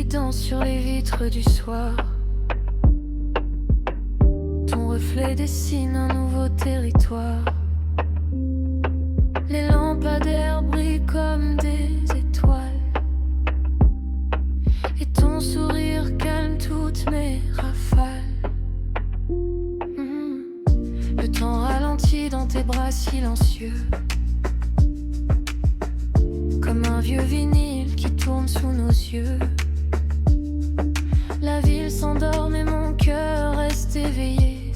qui danse sur les vitres du soir. Ton reflet dessine un nouveau territoire. Les lampadaires brillent comme des étoiles, et ton sourire calme toutes mes rafales. Le temps ralentit dans tes bras silencieux, comme un vieux vinyle qui tourne sous nos yeux. La ville s'endort mais mon cœur reste éveillé,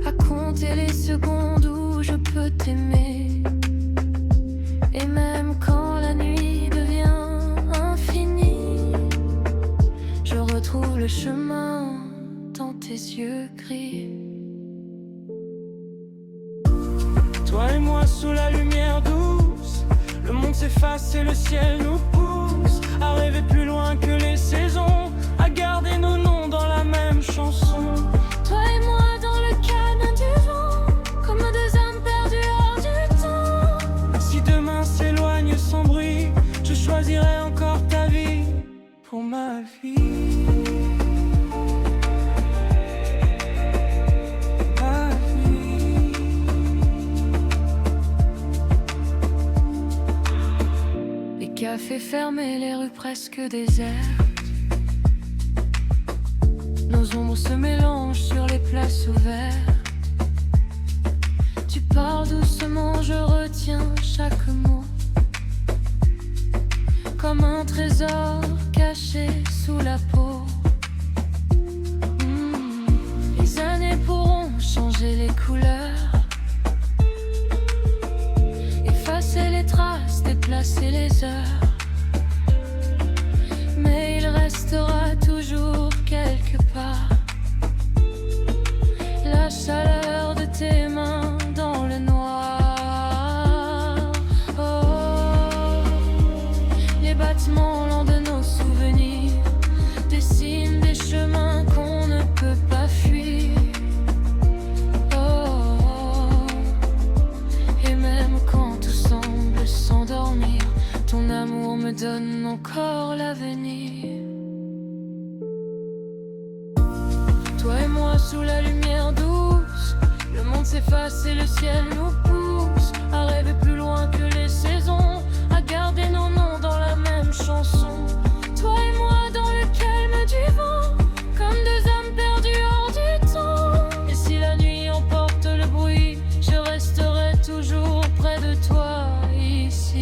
à compter les secondes où je peux t'aimer. Et même quand la nuit devient infinie, je retrouve le chemin dans tes yeux gris. Toi et moi sous la lumière douce, le monde s'efface et le ciel nous pousse à rêver plus loin que les saisons, à garder nos noms dans la même chanson. Toi et moi dans le calme du vent, comme deux âmes perdues hors du temps. Si demain s'éloigne sans bruit, je choisirai encore ta vie pour ma vie. Cafés fermés, les rues presque désertes. Nos ombres se mélangent sur les places ouvertes. Tu parles doucement, je retiens chaque mot, comme un trésor caché sous la peau. Les années pourront changer les couleurs, effacer les traces, déplacer les heures. Mais il restera toujours quelque part la chaleur de tes mains dans le noir. Oh, les battements lents de nos souvenirs dessinent des chemins qu'on ne peut pas fuir. Oh, et même quand tout semble s'endormir, ton amour me donne encore l'avenir. Toi et moi sous la lumière douce, le monde s'efface et le ciel nous pousse à rêver plus loin que les saisons, à garder nos noms dans la même chanson. Toi et moi dans le calme du vent, comme deux âmes perdues hors du temps. Et si la nuit emporte le bruit, je resterai toujours près de toi ici.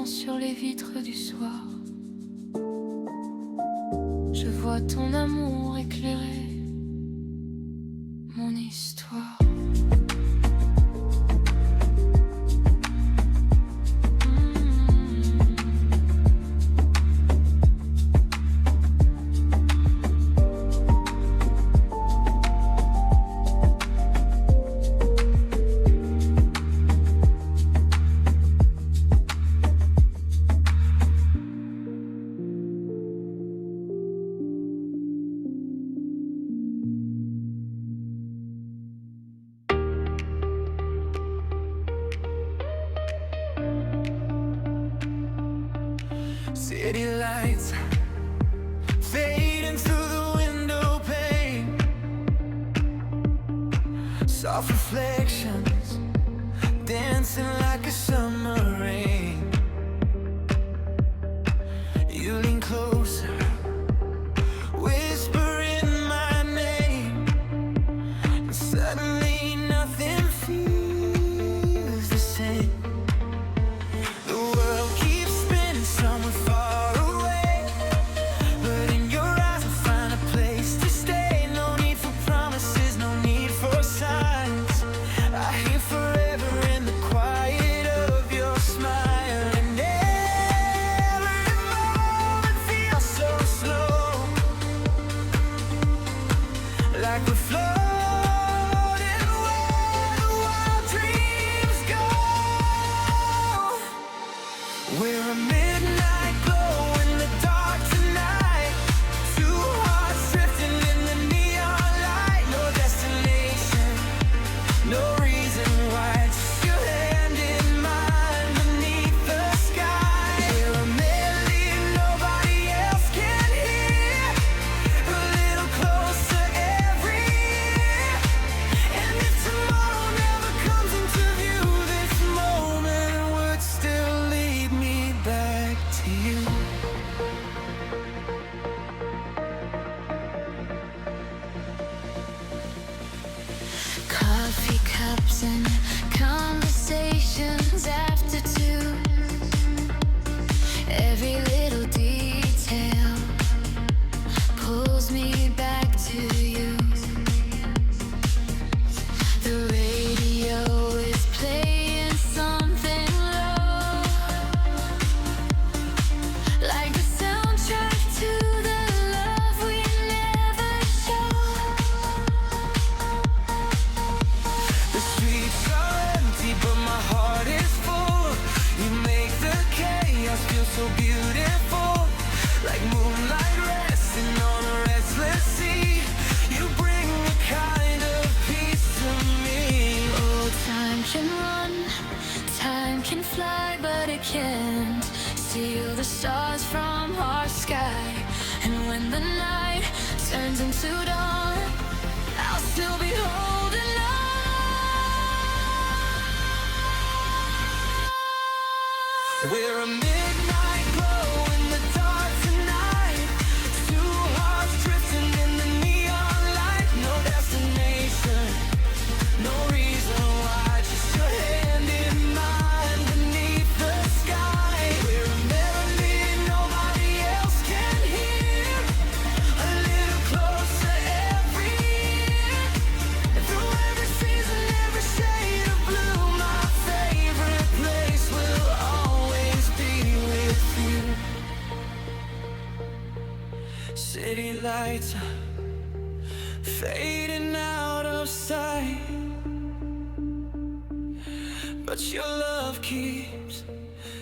Sur les vitres du soir, je vois ton amour éclairer mon histoire. City lights fading through the window pane, soft reflections dancing like a summer rain. You lean closer, whispering my name, and suddenly nothing feels the same. The world keeps spinning somewhere far away, but in your eyes I find a place to stay. No need for promises, no need for signs. I hear forever in the quiet of your smile. And every moment feels so slow, like we're floating coffee cups and conversations after two. Every little detail pulls me back to you. The radio is playing something low, like the soundtrack to the love we never show. The streets are empty, but my heart is full. You make the chaos feel so beautiful, like moonlight resting on a restless sea. You bring a kind of peace to me. Oh, time can run, time can fly, but it can't steal the stars from our sky. And when the night turns into dawn, I'll still be holding on. We're a midnight glow in the dark tonight. Two hearts drifting in the neon light. No destination, no reason why. Just your hand in mine beneath the sky. We're a melody nobody else can hear. A little closer every year. And through every season, every shade of blue, my favorite place will always be with you. City lights fading out of sight, but your love keeps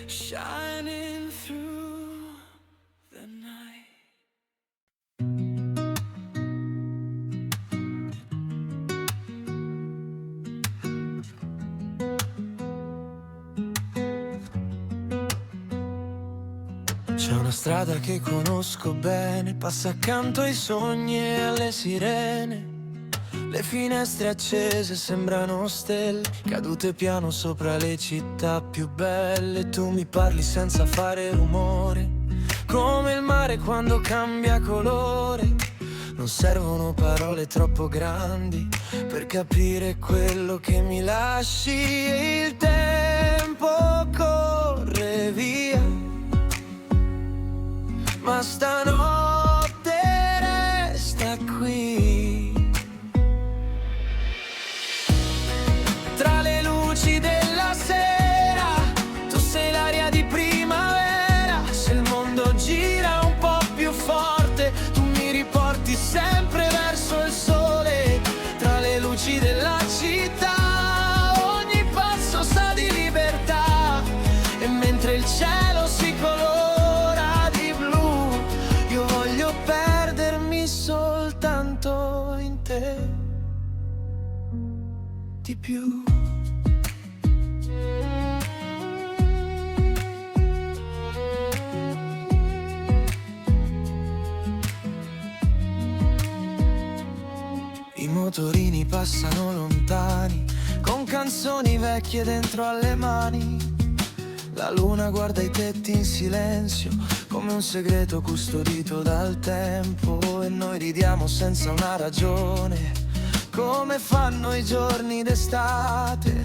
shining through the night. C'è una strada che conosco bene, passa accanto ai sogni e alle sirene. Le finestre accese sembrano stelle, cadute piano sopra le città più belle. Tu mi parli senza fare rumore, come il mare quando cambia colore. Non servono parole troppo grandi per capire quello che mi lasci. E il tempo corre via, ma stanotte resta qui. Tra le luci della sera, tu sei l'aria di primavera. Se il mondo gira un po' più forte, tu mi riporti sempre verso il sole. Tra le luci della città, ogni passo sa di libertà. E mentre il cielo si colora di blu, io voglio perdermi soltanto in te. Di più. I motorini passano lontani, con canzoni vecchie dentro alle mani. La luna guarda i tetti in silenzio, come un segreto custodito dal tempo. E noi ridiamo senza una ragione, come fanno i giorni d'estate.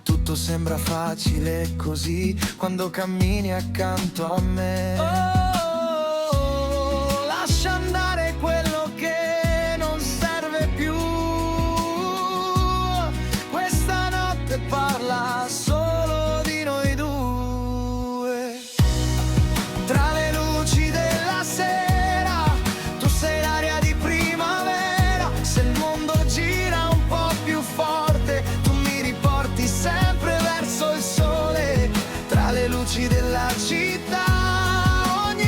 Tutto sembra facile così, quando cammini accanto a me. Oh, lascia andare quello che non serve più. Questa notte parla solo di noi due. Tra le luci della sera, tu sei l'aria di primavera. Se il mondo gira un po' più forte, tu mi riporti sempre verso il sole. Tra le luci della città, ogni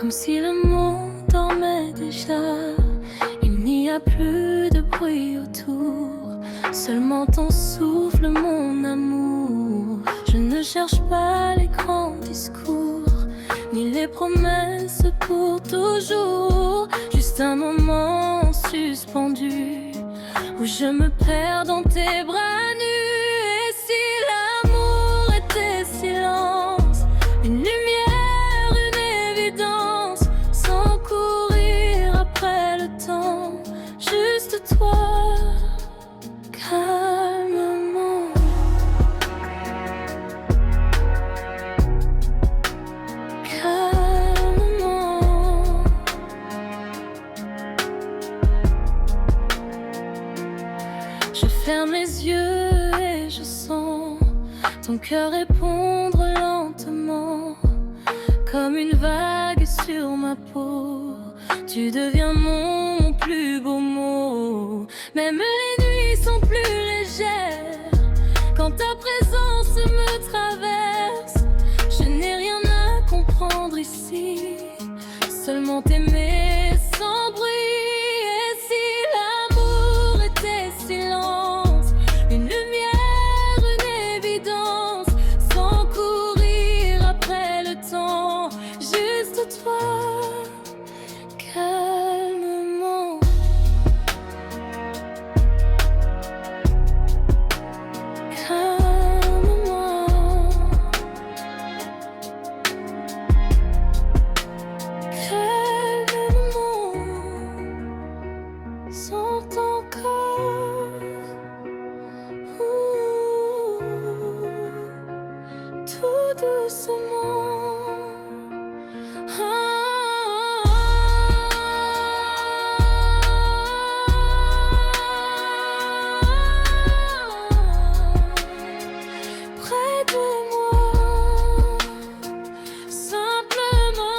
comme si le monde dormait déjà. Il n'y a plus de bruit autour, seulement ton souffle, mon amour. Je ne cherche pas les grands discours, ni les promesses pour toujours. Juste un moment suspendu, où je me perds dans tes bras nus. Et si l'amour était silence, une lumière, une évidence, sans courir après le temps, juste toi, calmement. Calmement. Je ferme les yeux et je sens ton cœur répondre lentement, comme une vague sur ma peau. Tu deviens mon plus beau mot. Même les nuits sont plus légères quand ta présence me traverse. Je n'ai rien à comprendre ici, seulement t'aimer sans bruit. Et si l'amour était silence, une lumière, une évidence, sans courir après le temps, juste toi, calmement. Calmement. Calmement. Sans ton corps. Tout doucement. Près de moi, simplement.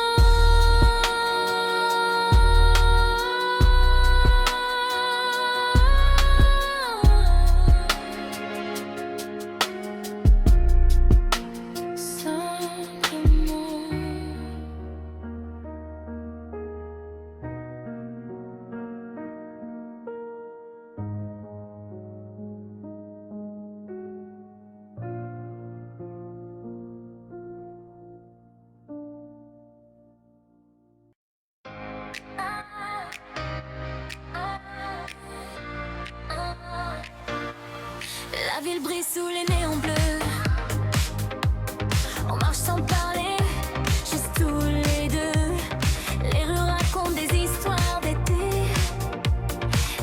La ville brille sous les néons bleus. On marche sans parler, juste tous les deux. Les rues racontent des histoires d'été,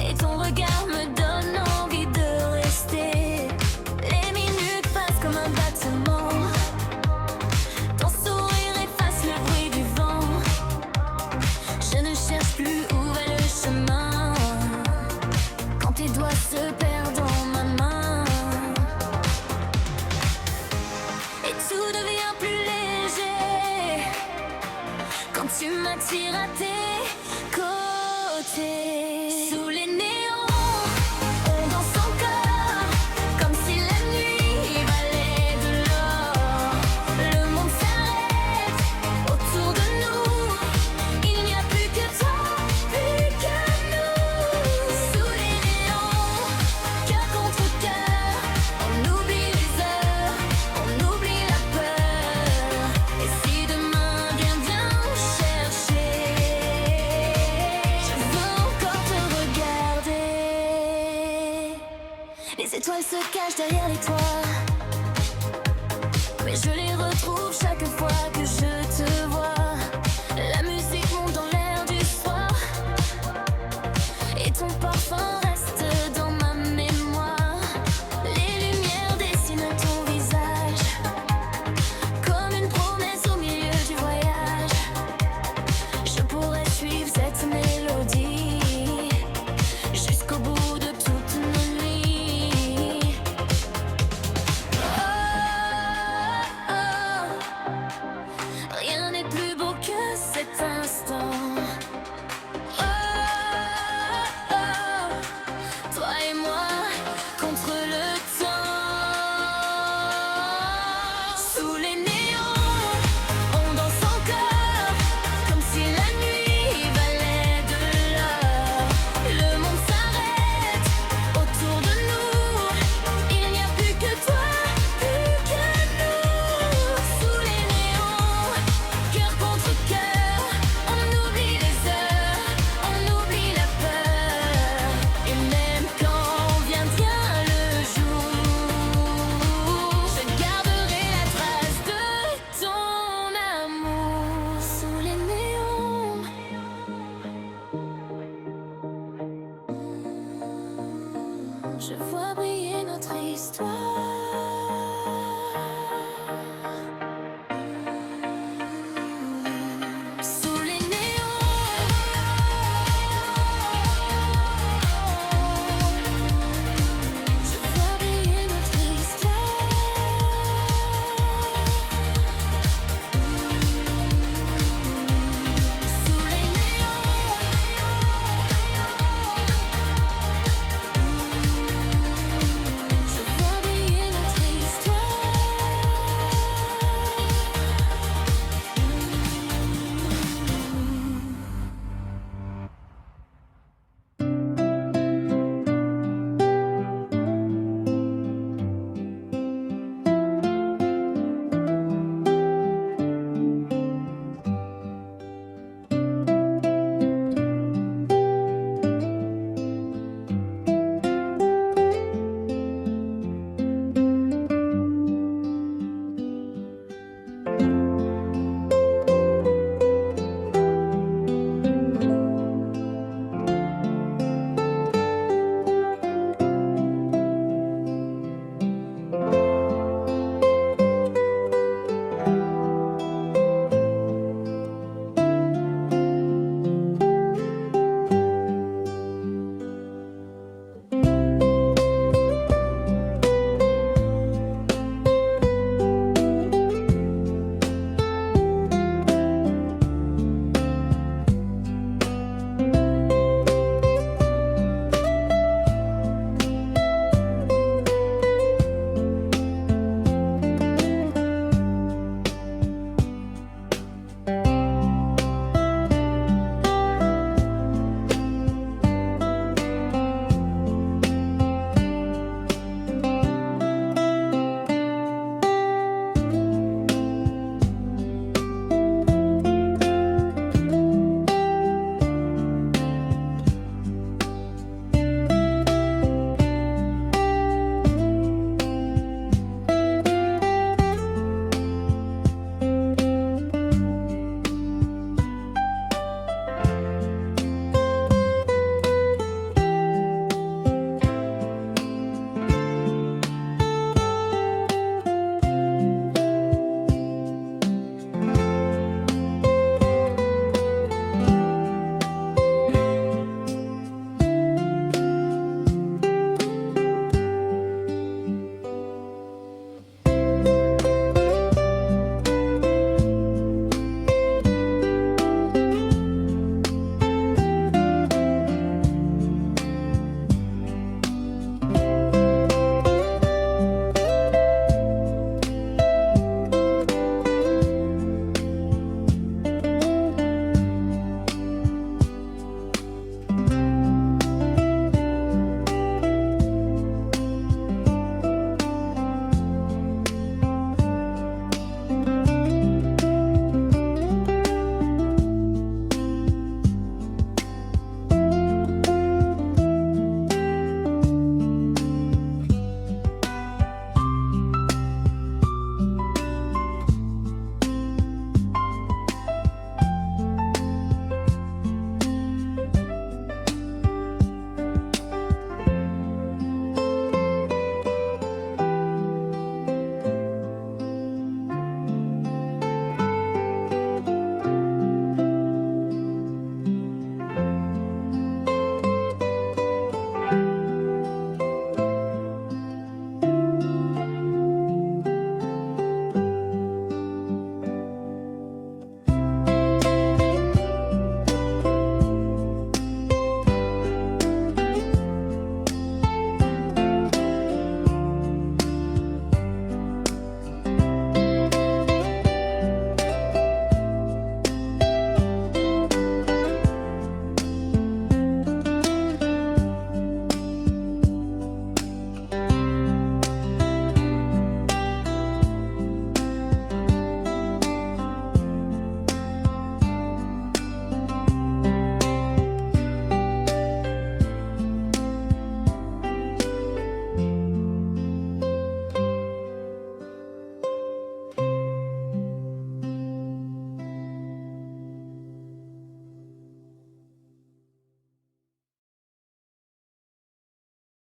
et ton regard me donne envie de rester. Les minutes passent comme un battement, ton sourire efface le bruit du vent. Je ne cherche plus où va le chemin, quand tes doigts se perdent dans ma main. Et tout devient plus léger quand tu m'attires à tes côtés. Sous les néons, on danse encore, comme si la nuit valait de l'or. Le monde s'arrête autour de nous, il n'y a plus que toi, plus que nous. Sous les néons, cœur contre cœur, on oublie les heures, on oublie la peur. Et si demain vient chercher, je veux encore te regarder. Les étoiles se cachent derrière les toits, mais je les retrouve chaque fois que je